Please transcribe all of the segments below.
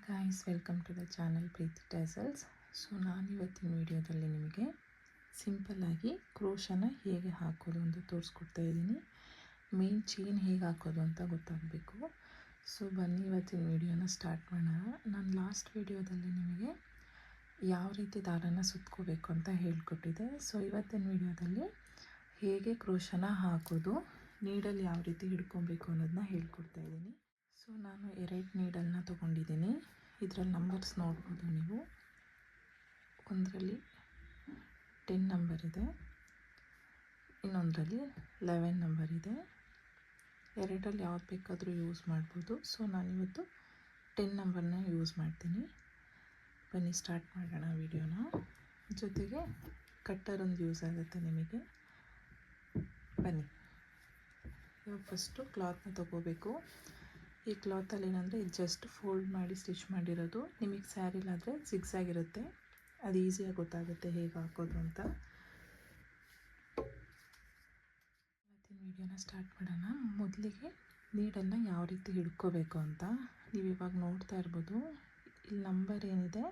Guys, welcome to the channel Preethi tassels. So ನಾನು ಇವತ್ತಿನ ವಿಡಿಯೋದಲ್ಲಿ ನಿಮಗೆ ಸಿಂಪಲ್ಲಾಗಿ ಕ್ರೋಶನ ಹೇಗೆ ಹಾಕೋದು ಅಂತ ತೋರಿಸ್ಕೊಡ್ತಾ ಇದ್ದೀನಿ. ಮೇನ್ ಚೈನ್ ಹೇಗೆ ಹಾಕೋದು ಅಂತ ಗೊತ್ತಾಗಬೇಕು. ಸೊ ಬನ್ನಿ ಇವತ್ತಿನ ವಿಡಿಯೋನ ಸ್ಟಾರ್ಟ್ ಮಾಡೋಣ. ನಾನು ಲಾಸ್ಟ್ ವಿಡಿಯೋದಲ್ಲಿ ನಿಮಗೆ ಯಾವ ರೀತಿ ದಾರನ ಸುತ್ಕೋಬೇಕು ಅಂತ ಹೇಳ್ಕೊಟ್ಟಿದ್ದೆ. ಸೊ ಇವತ್ತಿನ ವಿಡಿಯೋದಲ್ಲಿ ಹೇಗೆ ಕ್ರೋಶನ ಹಾಕೋದು, ನೀಡಲ್ಲಿ ಯಾವ ರೀತಿ ಹಿಡ್ಕೊಬೇಕು ಅನ್ನೋದನ್ನ ಹೇಳ್ಕೊಡ್ತಾ ಇದ್ದೀನಿ. ಸೊ ನಾನು 2 ನೀಡಲ್ನ ತೊಗೊಂಡಿದ್ದೀನಿ. ಇದರಲ್ಲಿ ನಂಬರ್ಸ್ ನೋಡ್ಬೋದು ನೀವು. ಒಂದರಲ್ಲಿ 10 ನಂಬರ್ ಇದೆ, ಇನ್ನೊಂದರಲ್ಲಿ 11 ನಂಬರ್ ಇದೆ. ಎರಡರಲ್ಲಿ ಯಾವ್ದು ಬೇಕಾದರೂ ಯೂಸ್ ಮಾಡ್ಬೋದು. ಸೊ ನಾನಿವತ್ತು 10 ನಂಬರ್ನ ಯೂಸ್ ಮಾಡ್ತೀನಿ. ಬನ್ನಿ ಸ್ಟಾರ್ಟ್ ಮಾಡೋಣ ವಿಡಿಯೋನ. ಜೊತೆಗೆ ಕಟ್ಟರ್ ಒಂದು ಯೂಸ್ ಆಗುತ್ತೆ ನಿಮಗೆ. ಬನ್ನಿ, ಇವಾಗ ಫಸ್ಟು ಕ್ಲಾತ್ನ ತೊಗೋಬೇಕು. ಈ ಕ್ಲಾತಲ್ಲಿ ಏನಂದರೆ ಇದು ಜಸ್ಟ್ ಫೋಲ್ಡ್ ಮಾಡಿ ಸ್ಟಿಚ್ ಮಾಡಿರೋದು. ನಿಮಗೆ ಸ್ಯಾರಿಲಾದರೆ ಜಿಗ್ಸಾಗಿರುತ್ತೆ, ಅದು ಈಸಿಯಾಗಿ ಗೊತ್ತಾಗುತ್ತೆ ಹೇಗೆ ಹಾಕೋದು ಅಂತ. ಇವತ್ತಿನ ವಿಡಿಯೋನ ಸ್ಟಾರ್ಟ್ ಮಾಡೋಣ. ಮೊದಲಿಗೆ ನೀಡನ್ನು ಯಾವ ರೀತಿ ಹಿಡ್ಕೋಬೇಕು ಅಂತ ನೀವು ಇವಾಗ ನೋಡ್ತಾ ಇರ್ಬೋದು. ಇಲ್ಲಿ ನಂಬರ್ ಏನಿದೆ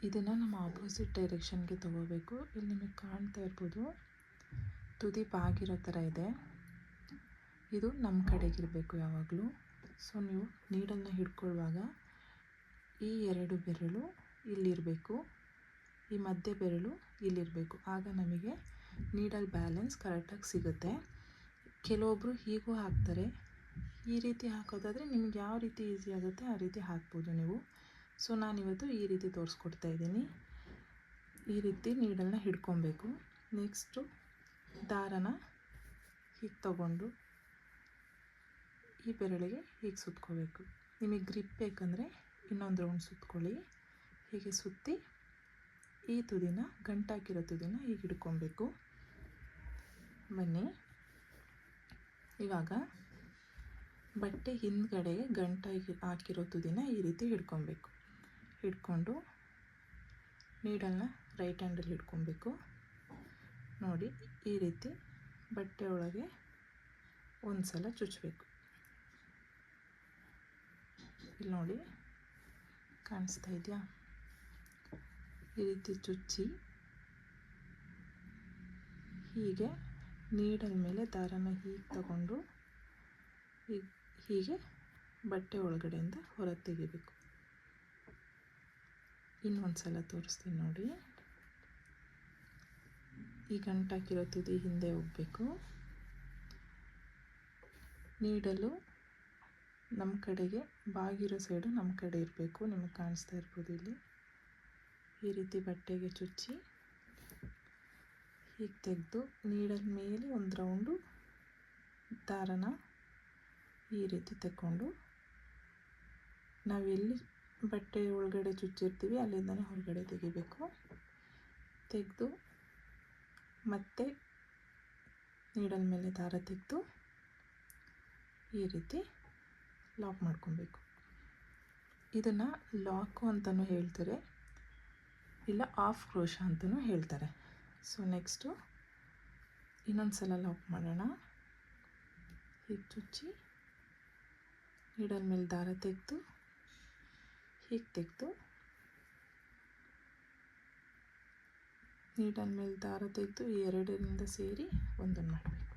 ಇದನ್ನು ನಮ್ಮ ಆಪೋಸಿಟ್ ಡೈರೆಕ್ಷನ್ಗೆ ತೊಗೋಬೇಕು. ಇಲ್ಲಿ ನಿಮಗೆ ಕಾಣ್ತಾ ಇರ್ಬೋದು, ತುದಿ ಬಾಗಿರೋ ಥರ ಇದೆ. ಇದು ನಮ್ಮ ಕಡೆಗಿರಬೇಕು ಯಾವಾಗಲೂ. ಸೊ ನೀವು ನೀಡನ್ನು ಹಿಡ್ಕೊಳ್ಳುವಾಗ ಈ 2 ಬೆರಳು ಇಲ್ಲಿರಬೇಕು, ಈ ಮಧ್ಯೆ ಬೆರಳು ಇಲ್ಲಿರಬೇಕು. ಆಗ ನಮಗೆ ನೀಡಲ್ ಬ್ಯಾಲೆನ್ಸ್ ಕರೆಕ್ಟಾಗಿ ಸಿಗುತ್ತೆ. ಕೆಲವೊಬ್ಬರು ಹೀಗೂ ಹಾಕ್ತಾರೆ. ಈ ರೀತಿ ಹಾಕೋದಾದರೆ ನಿಮ್ಗೆ ಯಾವ ರೀತಿ ಈಸಿ ಆಗುತ್ತೆ ಆ ರೀತಿ ಹಾಕ್ಬೋದು ನೀವು. ಸೊ ನಾನಿವತ್ತು ಈ ರೀತಿ ತೋರಿಸ್ಕೊಡ್ತಾ ಇದ್ದೀನಿ. ಈ ರೀತಿ ನೀಡಲ್ನ ಹಿಡ್ಕೊಬೇಕು. ನೆಕ್ಸ್ಟು ದಾರನ ಹೀಗೆ ತಗೊಂಡು ಈ ಬೆರಳಿಗೆ ಹೀಗೆ ಸುತ್ಕೋಬೇಕು. ನಿಮಗೆ ಗ್ರಿಪ್ ಬೇಕಂದರೆ ಇನ್ನೊಂದು ರೌಂಡ್ ಸುತ್ಕೊಳ್ಳಿ. ಹೀಗೆ ಸುತ್ತಿ ಈ ತುದಿನ, ಗಂಟಾಕಿರೋ ತುದಿನ ಹೀಗೆ ಹಿಡ್ಕೊಬೇಕು. ಬನ್ನಿ, ಇವಾಗ ಬಟ್ಟೆ ಹಿಂದ್ಗಡೆಗೆ ಗಂಟಾಗಿ ಹಾಕಿರೋ ತುದಿನ ಈ ರೀತಿ ಹಿಡ್ಕೊಬೇಕು. ಹಿಡ್ಕೊಂಡು ನೀಡಲ್ನ ರೈಟ್ ಹ್ಯಾಂಡಲ್ಲಿ ಹಿಡ್ಕೊಬೇಕು. ನೋಡಿ, ಈ ರೀತಿ ಬಟ್ಟೆ ಒಳಗೆ ಒಂದು ಸಲ ಚುಚ್ಚಬೇಕು. ಇಲ್ಲಿ ನೋಡಿ, ಕಾಣಿಸ್ತಾ ಇದೆಯಾ? ಈ ರೀತಿ ಚುಚ್ಚಿ ಹೀಗೆ ನೀಡಲ್ ಮೇಲೆ ದಾರನ ಹೀಗೆ ತಗೊಂಡು ಹೀಗೆ ಬಟ್ಟೆ ಒಳಗಡೆಯಿಂದ ಹೊರ ತೆಗಿಬೇಕು. ಇನ್ನೊಂದು ಸಲ ತೋರಿಸ್ತೀನಿ ನೋಡಿ. ಈ ಗಂಟಾಕಿರೋ ತುದಿ ಹಿಂದೆ ಹೋಗಬೇಕು. ನೀಡಲು ನಮ್ಮ ಕಡೆಗೆ ಬಾಗಿರೋ ಸೈಡು ನಮ್ಮ ಕಡೆ ಇರಬೇಕು. ನಿಮಗೆ ಕಾಣಿಸ್ತಾ ಇರ್ಬೋದು ಇಲ್ಲಿ. ಈ ರೀತಿ ಬಟ್ಟೆಗೆ ಚುಚ್ಚಿ ಹೀಗೆ ತೆಗೆದು ನೀಡಲ್ ಮೇಲೆ ಒಂದು ರೌಂಡು ದಾರನ ಈ ರೀತಿ ತಗೊಂಡು ನಾವೆಲ್ಲಿ ಬಟ್ಟೆ ಒಳಗಡೆ ಚುಚ್ಚಿರ್ತೀವಿ ಅಲ್ಲಿಂದನೇ ಹೊರಗಡೆ ತೆಗಿಬೇಕು. ತೆಗೆದು ಮತ್ತೆ ನೀಡಲ್ ಮೇಲೆ ದಾರ ತೆಗೆದು ಈ ರೀತಿ ಲಾಕ್ ಮಾಡ್ಕೊಬೇಕು. ಇದನ್ನು ಲಾಕು ಅಂತಲೂ ಹೇಳ್ತಾರೆ, ಇಲ್ಲ ಆಫ್ ಕ್ರೋಶ ಅಂತಲೂ ಹೇಳ್ತಾರೆ. ಸೊ ನೆಕ್ಸ್ಟು ಇನ್ನೊಂದು ಸಲ ಲಾಕ್ ಮಾಡೋಣ. ಹೀಗೆ ಚುಚ್ಚಿ ನೀಡಲ್ ಮೇಲೆ ದಾರ ತೆಗೆದು ಹೀಗೆ ತೆಗೆದು ನೀಡಲ್ ಮೇಲೆ ದಾರ ತೆಗೆದು ಈ 2ರಿಂದ ಸೇರಿ ಒಂದನ್ನು ಮಾಡಬೇಕು.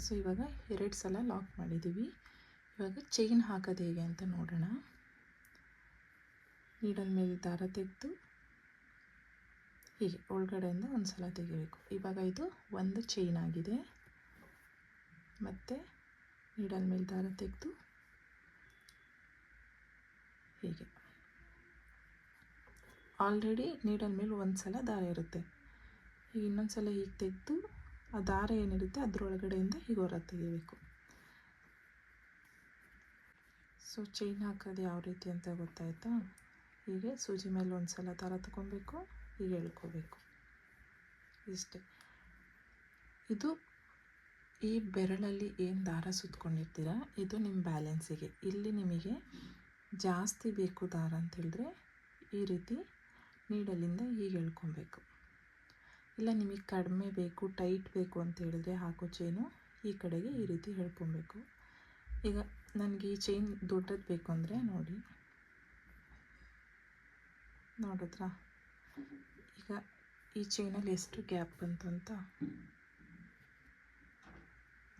ಸೊ ಇವಾಗ 2 ಸಲ ಲಾಕ್ ಮಾಡಿದ್ದೀವಿ. ಇವಾಗ ಚೈನ್ ಹಾಕೋದು ಹೇಗೆ ಅಂತ ನೋಡೋಣ. ನೀಡಲ್ ಮೇಲೆ ದಾರ ತೆಗೆದು ಹೀಗೆ ಒಳಗಡೆಯಿಂದ ಒಂದು ಸಲ ತೆಗಿಬೇಕು. ಇವಾಗ ಇದು ಒಂದು ಚೈನ್ ಆಗಿದೆ. ಮತ್ತು ನೀಡಲ್ ಮೇಲೆ ದಾರ ತೆಗೆದು ಹೀಗೆ ಆಲ್ರೆಡಿ ನೀಡಲ್ ಮೇಲೆ ಒಂದು ಸಲ ದಾರ ಇರುತ್ತೆ. ಈಗ ಇನ್ನೊಂದು ಸಲ ಹೀಗೆ ತೆಗೆದು ಆ ದಾರ ಏನಿರುತ್ತೆ ಅದರೊಳಗಡೆಯಿಂದ ಹೀಗೆ ಹೊರ ತೆಗಿಬೇಕು. ಸೊ ಚೈನ್ ಹಾಕೋದು ಯಾವ ರೀತಿ ಅಂತ ಗೊತ್ತಾಯ್ತಾ? ಹೀಗೆ ಸೂಜಿ ಮೇಲೆ ಒಂದು ಸಲ ದಾರ ತಗೊಬೇಕು, ಹೀಗೆ ಎಳ್ಕೋಬೇಕು. ಇಷ್ಟೇ. ಇದು ಈ ಬೆರಳಲ್ಲಿ ಏನು ದಾರ ಸುತ್ಕೊಂಡಿರ್ತೀರ ಇದು ನಿಮ್ಮ ಬ್ಯಾಲೆನ್ಸಿಗೆ. ಇಲ್ಲಿ ನಿಮಗೆ ಜಾಸ್ತಿ ಬೇಕು ದಾರ ಅಂತ ಹೇಳಿದ್ರೆ ಈ ರೀತಿ ನೀಡಲಿಂದ ಹೀಗೆ ಎಳ್ಕೊಬೇಕು. ಇಲ್ಲ ನಿಮಗೆ ಕಡಿಮೆ ಬೇಕು, ಟೈಟ್ ಬೇಕು ಅಂತ ಹೇಳಿದ್ರೆ ಹಾಕೋ ಚೈನು ಈ ಕಡೆಗೆ ಈ ರೀತಿ ಎಳ್ಕೊಬೇಕು. ಈಗ ನನಗೆ ಈ ಚೈನ್ ದೊಡ್ಡದು ಬೇಕು ಅಂದರೆ ನೋಡಿ, ನೋಡಿದ್ರಾ? ಈಗ ಈ ಚೈನಲ್ಲಿ ಎಷ್ಟು ಗ್ಯಾಪ್ ಬಂತು ಅಂತ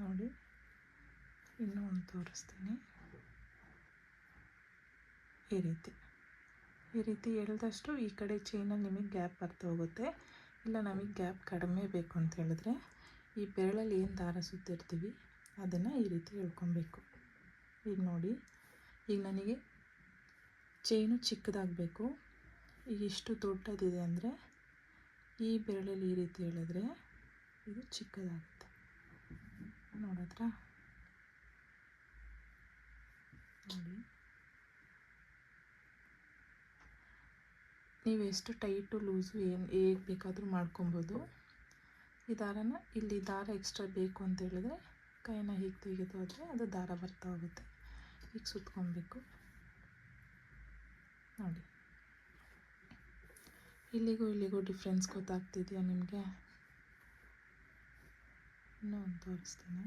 ನೋಡಿ. ಇನ್ನೂ ಒಂದು ತೋರಿಸ್ತೀನಿ. ಈ ರೀತಿ ಎಳೆದಷ್ಟು ಈ ಕಡೆ ಚೈನಲ್ಲಿ ನಿಮಗೆ ಗ್ಯಾಪ್ ಬರ್ತಾ ಹೋಗುತ್ತೆ. ಇಲ್ಲ ನಮಗೆ ಗ್ಯಾಪ್ ಕಡಿಮೆ ಬೇಕು ಅಂತ ಹೇಳಿದ್ರೆ ಈ ಬೆರಳಲ್ಲಿ ಏನು ದಾರ ಸುತ್ತಿರ್ತೀವಿ ಅದನ್ನು ಈ ರೀತಿ ಎಳ್ಕೊಬೇಕು. ಈಗ ನೋಡಿ, ಈಗ ನನಗೆ ಚೈನು ಚಿಕ್ಕದಾಗಬೇಕು. ಈಗ ಎಷ್ಟು ದೊಡ್ಡದಿದೆ ಅಂದರೆ ಈ ಬೆರಳಲ್ಲಿ ಈ ರೀತಿ ಎಳೆದ್ರೆ ಇದು ಚಿಕ್ಕದಾಗುತ್ತೆ. ನೋಡಿದ್ರಾ? ನೋಡಿ, ನೀವು ಎಷ್ಟು ಟೈಟು ಲೂಸು ಏನು ಹೇಗೆ ಬೇಕಾದರೂ ಮಾಡ್ಕೊಬೋದು. ಈ ದಾರನ ಇಲ್ಲಿ ದಾರ ಎಕ್ಸ್ಟ್ರಾ ಬೇಕು ಅಂತ ಹೇಳಿದ್ರೆ ಕೈನ ಹೀಗೆ ತೆಗೆದು ಹೋದರೆ ಅದು ದಾರ ಬರ್ತಾ ಹೋಗುತ್ತೆ. ಈಗ ಸುತ್ಕೊಬೇಕು. ನೋಡಿ, ಇಲ್ಲಿಗೂ ಡಿಫ್ರೆನ್ಸ್ ಗೊತ್ತಾಗ್ತಿದೆಯಾ ನಿಮಗೆ? ಇನ್ನೂ ಒಂದು ತೋರಿಸ್ತೀನಿ.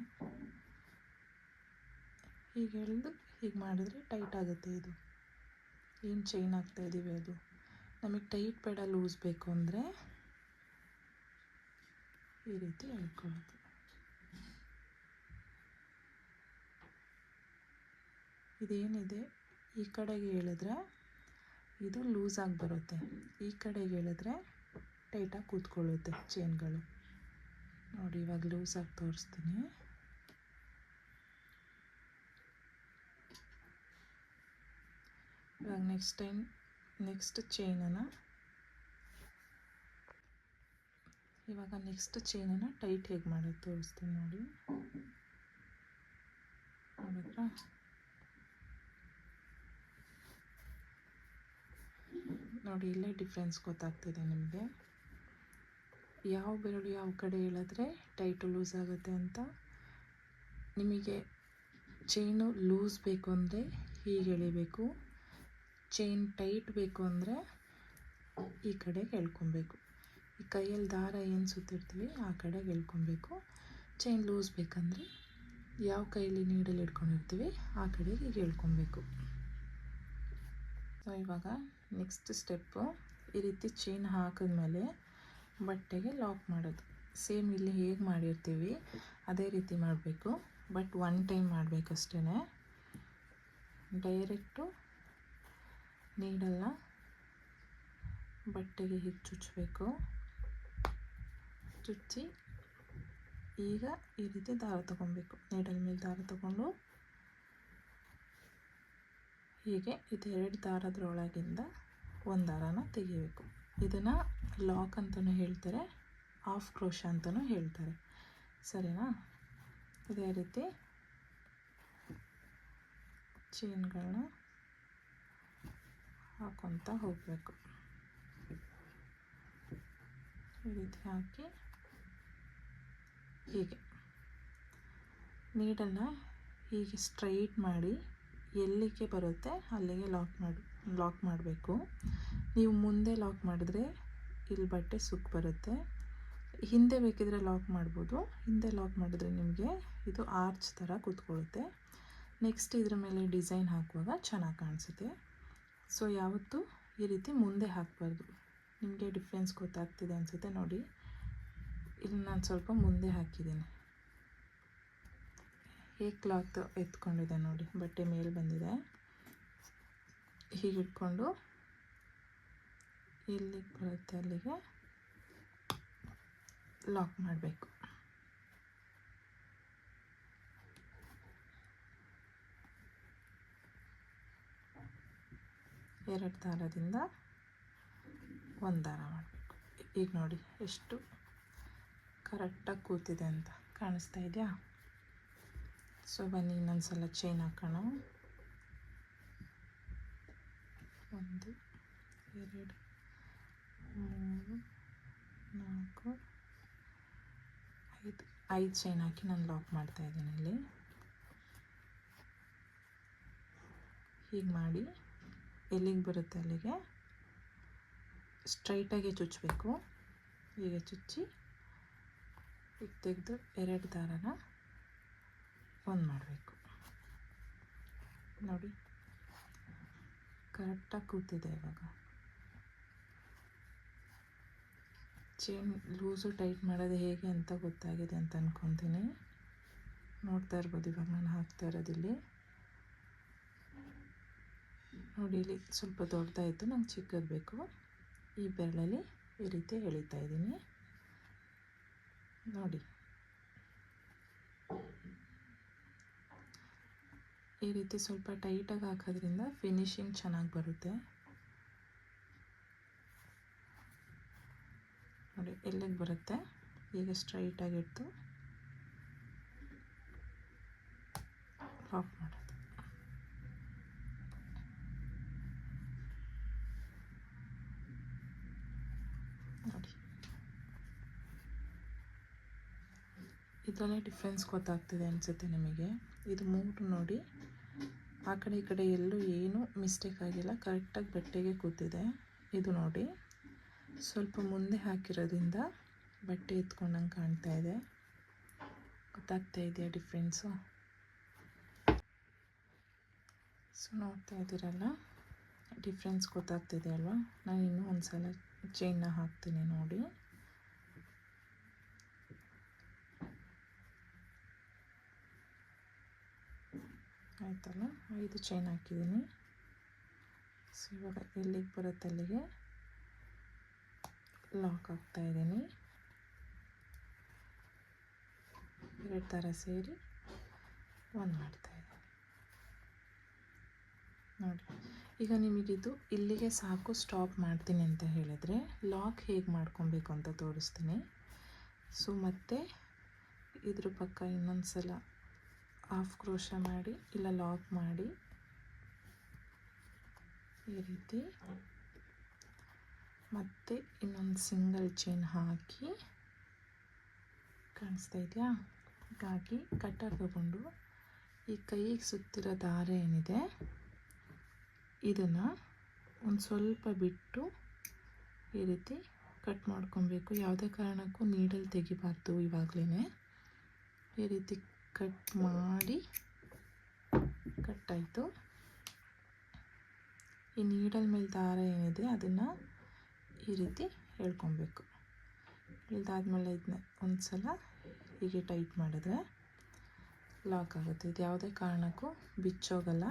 ಹೀಗೆ ಎಳೆದು ಹೀಗೆ ಮಾಡಿದ್ರೆ ಟೈಟ್ ಆಗುತ್ತೆ. ಇದು ಏನು ಚೈನ್ ಹಾಕ್ತಾಯಿದ್ದೀವಿ ಅದು ನಮಗೆ ಟೈಟ್ ಬೇಡ, ಲೂಸ್ ಬೇಕು ಅಂದರೆ ಈ ರೀತಿ ಎಳ್ಕೊಳ್ಳೋದು. ಇದೇನಿದೆ ಈ ಕಡೆಗೆ ಎಳೆದ್ರೆ ಇದು ಲೂಸಾಗಿ ಬರುತ್ತೆ, ಈ ಕಡೆಗೆ ಎಳೆದ್ರೆ ಟೈಟಾಗಿ ಕೂತ್ಕೊಳ್ಳುತ್ತೆ ಚೈನ್ಗಳು. ನೋಡಿ, ಇವಾಗ ಲೂಸಾಗಿ ತೋರಿಸ್ತೀನಿ. ಇವಾಗ ನೆಕ್ಸ್ಟ್ ಚೈನನ್ನು ಟೈಟ್ ಹೇಗೆ ಮಾಡೋದು ತೋರಿಸ್ತೀನಿ ನೋಡಿ. ನೋಡಿದ್ರಾ? ನೋಡಿ, ಇಲ್ಲೇ ಡಿಫ್ರೆನ್ಸ್ ಗೊತ್ತಾಗ್ತಿದೆ ನಿಮಗೆ. ಯಾವ ಬೆರಳು ಯಾವ ಕಡೆ ಎಳೆದ್ರೆ ಟೈಟು ಲೂಸ್ ಆಗುತ್ತೆ ಅಂತ. ನಿಮಗೆ ಚೈನು ಲೂಸ್ ಬೇಕು ಅಂದರೆ ಹೀಗೆ ಎಳಿಬೇಕು, ಚೈನ್ ಟೈಟ್ ಬೇಕು ಅಂದರೆ ಈ ಕಡೆಗೆ ಎಳ್ಕೊಬೇಕು. ಈ ಕೈಯಲ್ಲಿ ದಾರ ಏನು ಸುತ್ತಿರ್ತೀವಿ ಆ ಕಡೆಗೆ ಎಳ್ಕೊಬೇಕು. ಚೈನ್ ಲೂಸ್ ಬೇಕಂದರೆ ಯಾವ ಕೈಯಲ್ಲಿ ನೀಡಲ್ಲಿ ಇಟ್ಕೊಂಡಿರ್ತೀವಿ ಆ ಕಡೆಗೆ ಈಗ ಎಳ್ಕೊಬೇಕು. ಸೊ ಇವಾಗ ನೆಕ್ಸ್ಟ್ ಸ್ಟೆಪ್ಪು, ಈ ರೀತಿ ಚೈನ್ ಹಾಕಿದ್ಮೇಲೆ ಬಟ್ಟೆಗೆ ಲಾಕ್ ಮಾಡೋದು. ಸೇಮ್ ಇಲ್ಲಿ ಹೇಗೆ ಮಾಡಿರ್ತೀವಿ ಅದೇ ರೀತಿ ಮಾಡಬೇಕು, ಬಟ್ ಒನ್ ಟೈಮ್ ಮಾಡಬೇಕಷ್ಟೇ. ಡೈರೆಕ್ಟು ನೀಡಲ್ಲ ಬಟ್ಟೆಗೆ ಹೀಗೆ ಚುಚ್ಚಬೇಕು. ಚುಚ್ಚಿ ಈಗ ಈ ರೀತಿ ದಾರ ತಗೊಬೇಕು. ನೀಡಲ್ ಮೇಲೆ ದಾರ ತಗೊಂಡು ಹೀಗೆ ಇದೆರಡು ದಾರದ್ರೊಳಗಿಂದ ಒಂದು ದಾರನ ತೆಗಿಬೇಕು. ಇದನ್ನು ಲಾಕ್ ಅಂತಲೂ ಹೇಳ್ತಾರೆ, ಹಾಫ್ ಕ್ರೋಶ ಅಂತಲೂ ಹೇಳ್ತಾರೆ. ಸರಿನಾ? ಇದೇ ರೀತಿ ಚೈನ್ಗಳನ್ನ ಹಾಕೊತ ಹೋಗಬೇಕು. ಈ ರೀತಿ ಹಾಕಿ ಹೀಗೆ ನೀಡನ್ನು ಹೀಗೆ ಸ್ಟ್ರೈಟ್ ಮಾಡಿ ಎಲ್ಲಿಗೆ ಬರುತ್ತೆ ಅಲ್ಲಿಗೆ ಲಾಕ್ ಮಾಡಬೇಕು. ನೀವು ಮುಂದೆ ಲಾಕ್ ಮಾಡಿದ್ರೆ ಇಲ್ಲಿ ಬಟ್ಟೆ ಸುಕ್ ಬರುತ್ತೆ. ಹಿಂದೆ ಬೇಕಿದ್ರೆ ಲಾಕ್ ಮಾಡ್ಬೋದು. ಹಿಂದೆ ಲಾಕ್ ಮಾಡಿದ್ರೆ ನಿಮಗೆ ಇದು ಆರ್ಚ್ ಥರ ಕೂತ್ಕೊಳ್ಳುತ್ತೆ. ನೆಕ್ಸ್ಟ್ ಇದ್ರ ಮೇಲೆ ಡಿಸೈನ್ ಹಾಕುವಾಗ ಚೆನ್ನಾಗಿ ಕಾಣಿಸುತ್ತೆ. ಸೊ ಯಾವತ್ತೂ ಈ ರೀತಿ ಮುಂದೆ ಹಾಕಬಾರ್ದು. ನಿಮಗೆ ಡಿಫ್ರೆನ್ಸ್ ಗೊತ್ತಾಗ್ತಿದೆ ಅನಿಸುತ್ತೆ ನೋಡಿ. ಇಲ್ಲಿ ನಾನು ಸ್ವಲ್ಪ ಮುಂದೆ ಹಾಕಿದ್ದೀನಿ. ಹೇಗೆ ಕ್ಲಾತ್ ಎತ್ಕೊಂಡಿದೆ ನೋಡಿ, ಬಟ್ಟೆ ಮೇಲೆ ಬಂದಿದೆ. ಹೀಗೆ ಇಟ್ಕೊಂಡು ಇಲ್ಲಿಗೆ ಬರುತ್ತೆ ಅಲ್ಲಿಗೆ ಲಾಕ್ ಮಾಡಬೇಕು. ಎರಡು ದಾರದಿಂದ ಒಂದು ದಾರ ಮಾಡಬೇಕು. ಈಗ ನೋಡಿ ಎಷ್ಟು ಕರೆಕ್ಟಾಗಿ ಕೂತಿದೆ ಅಂತ ಕಾಣಿಸ್ತಾ ಇದೆಯಾ? ಸೊ ಬನ್ನಿ ಇನ್ನೊಂದು ಸಲ ಚೈನ್ ಹಾಕೋಣ. 1 2 3 4 5 ಚೈನ್ ಹಾಕಿ ನಾನು ಲಾಕ್ ಮಾಡ್ತಾ ಇದ್ದೀನಿ. ಇಲ್ಲಿ ಹೀಗೆ ಮಾಡಿ ಎಲ್ಲಿಗೆ ಬರುತ್ತೆ ಅಲ್ಲಿಗೆ ಸ್ಟ್ರೈಟಾಗಿ ಚುಚ್ಚಬೇಕು. ಹೀಗೆ ಚುಚ್ಚಿ ಈಗ ತೆಗೆದು ಎರಡು ದಾರನ ಒಂದು ಮಾಡಬೇಕು. ನೋಡಿ ಕರೆಕ್ಟಾಗಿ ಕೂತಿದೆ. ಇವಾಗ ಚೈನ್ ಲೂಸು ಟೈಟ್ ಮಾಡೋದು ಹೇಗೆ ಅಂತ ಗೊತ್ತಾಗಿದೆ ಅಂತ ಅಂದ್ಕೊತೀನಿ. ನೋಡ್ತಾ ಇರ್ಬೋದು ಇವಾಗ ನಾನು ಹಾಕ್ತಾ ಇರೋದಿಲ್ಲಿ ನೋಡಿ, ಇಲ್ಲಿ ಸ್ವಲ್ಪ ದೊಡ್ಡದಾಯಿತು, ನಂಗೆ ಚಿಕ್ಕದು ಬೇಕು. ಈ ಬೆರಳಲ್ಲಿ ಈ ರೀತಿ ಎಳಿತಾ ಇದ್ದೀನಿ ನೋಡಿ. ಈ ರೀತಿ ಸ್ವಲ್ಪ ಟೈಟಾಗಿ ಹಾಕೋದ್ರಿಂದ ಫಿನಿಶಿಂಗ್ ಚೆನ್ನಾಗಿ ಬರುತ್ತೆ ನೋಡಿ. ಎಲ್ಲಿಗೆ ಬರುತ್ತೆ ಈಗ ಸ್ಟ್ರೈಟಾಗಿ ಇಟ್ಟು ಲಾಕ್ ಮಾಡೋದು ನೋಡಿ. ಇದರಲ್ಲೇ ಡಿಫ್ರೆನ್ಸ್ ಗೊತ್ತಾಗ್ತಿದೆ ಅನಿಸುತ್ತೆ ನಿಮಗೆ. ಇದು ಮೂರು ನೋಡಿ, ಆ ಕಡೆ ಈ ಕಡೆ ಎಲ್ಲೂ ಏನೂ ಮಿಸ್ಟೇಕ್ ಆಗಿಲ್ಲ, ಕರೆಕ್ಟಾಗಿ ಬಟ್ಟೆಗೆ ಕೂತಿದೆ. ಇದು ನೋಡಿ ಸ್ವಲ್ಪ ಮುಂದೆ ಹಾಕಿರೋದ್ರಿಂದ ಬಟ್ಟೆ ಎತ್ಕೊಂಡಂಗೆ ಕಾಣ್ತಾ ಇದೆ. ಗೊತ್ತಾಗ್ತಾ ಇದೆಯಾ ಡಿಫ್ರೆನ್ಸು? ಸೊ ನೋಡ್ತಾ ಇದ್ದೀರಲ್ಲ, ಡಿಫ್ರೆನ್ಸ್ ಗೊತ್ತಾಗ್ತಿದೆ ಅಲ್ವಾ? ನಾನು ಇನ್ನೂ ಒಂದು ಸಲ ಚೈನ್ನ ಹಾಕ್ತೀನಿ ನೋಡಿ. ಆಯ್ತಲ್ಲ, 5 ಚೈನ್ ಹಾಕಿದ್ದೀನಿ. ಸೊ ಇವಾಗ ಎಲ್ಲಿಗೆ ಬರುತ್ತೆ ಅಲ್ಲಿಗೆ ಲಾಕ್ ಆಗ್ತಾ ಇದ್ದೀನಿ. 2 ಥರ ಸೇರಿ ಒಂದು ಮಾಡ್ತಾ ಇದ್ದೀನಿ ನೋಡಿ. ಈಗ ನಿಮಗಿದು ಇಲ್ಲಿಗೆ ಸಾಕು, ಸ್ಟಾಪ್ ಮಾಡ್ತೀನಿ ಅಂತ ಹೇಳಿದ್ರೆ ಲಾಕ್ ಹೇಗೆ ಮಾಡ್ಕೊಬೇಕು ಅಂತ ತೋರಿಸ್ತೀನಿ. ಸೊ ಮತ್ತೆ ಇದ್ರ ಪಕ್ಕ ಇನ್ನೊಂದು ಸಲ ಹಾಫ್ ಕ್ರೋಶ ಮಾಡಿ ಇಲ್ಲ ಲಾಕ್ ಮಾಡಿ ಈ ರೀತಿ ಮತ್ತೆ ಇನ್ನೊಂದು ಸಿಂಗಲ್ ಚೈನ್ ಹಾಕಿ, ಕಾಣಿಸ್ತಾ ಇದೆಯಾ? ಹೀಗಾಗಿ ಕಟ್ಟರ್ ತಗೊಂಡು ಈ ಕೈಗೆ ಸುತ್ತಿರೋ ದಾರ ಏನಿದೆ ಇದನ್ನು ಒಂದು ಸ್ವಲ್ಪ ಬಿಟ್ಟು ಈ ರೀತಿ ಕಟ್ ಮಾಡ್ಕೊಬೇಕು. ಯಾವುದೇ ಕಾರಣಕ್ಕೂ ನೀಡಲ್ ತೆಗಿಬಾರ್ದು. ಇವಾಗಲೇ ಈ ರೀತಿ ಕಟ್ ಮಾಡಿ, ಕಟ್ಟಾಯಿತು. ಈ ನೀಡಲ್ ಮೇಲೆ ದಾರ ಏನಿದೆ ಅದನ್ನು ಈ ರೀತಿ ಎಳ್ಕೊಬೇಕು. ಇದಾದಮೇಲೆ ಇದನ್ನ ಒಂದು ಸಲ ಹೀಗೆ ಟೈಟ್ ಮಾಡಿದ್ರೆ ಲಾಕ್ ಆಗುತ್ತೆ. ಇದು ಯಾವುದೇ ಕಾರಣಕ್ಕೂ ಬಿಚ್ಚೋಗಲ್ಲ,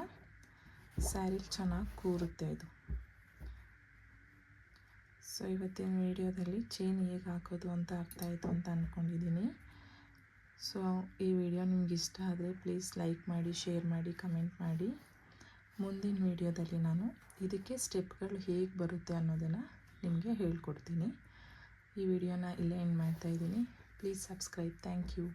ಸ್ಯಾರಿಗೆ ಚೆನ್ನಾಗಿ ಕೂರುತ್ತೆ ಇದು. ಸೊ ಇವತ್ತಿನ ವಿಡಿಯೋದಲ್ಲಿ ಚೈನ್ ಹೇಗೆ ಹಾಕೋದು ಅಂತ ಅರ್ಥ ಆಯಿತು ಅಂತ ಅಂದ್ಕೊಂಡಿದ್ದೀನಿ. ಸೊ ಈ ವಿಡಿಯೋ ನಿಮ್ಗೆ ಇಷ್ಟ ಆದರೆ ಪ್ಲೀಸ್ ಲೈಕ್ ಮಾಡಿ, ಶೇರ್ ಮಾಡಿ, ಕಮೆಂಟ್ ಮಾಡಿ. ಮುಂದಿನ ವಿಡಿಯೋದಲ್ಲಿ ನಾನು ಇದಕ್ಕೆ ಸ್ಟೆಪ್ಗಳು ಹೇಗೆ ಬರುತ್ತೆ ಅನ್ನೋದನ್ನು ನಿಮಗೆ ಹೇಳ್ಕೊಡ್ತೀನಿ. ಈ ವಿಡಿಯೋನ ಇಲ್ಲೇ ಎಂಡ್ ಮಾಡ್ತಾಯಿದ್ದೀನಿ. Please subscribe. Thank you.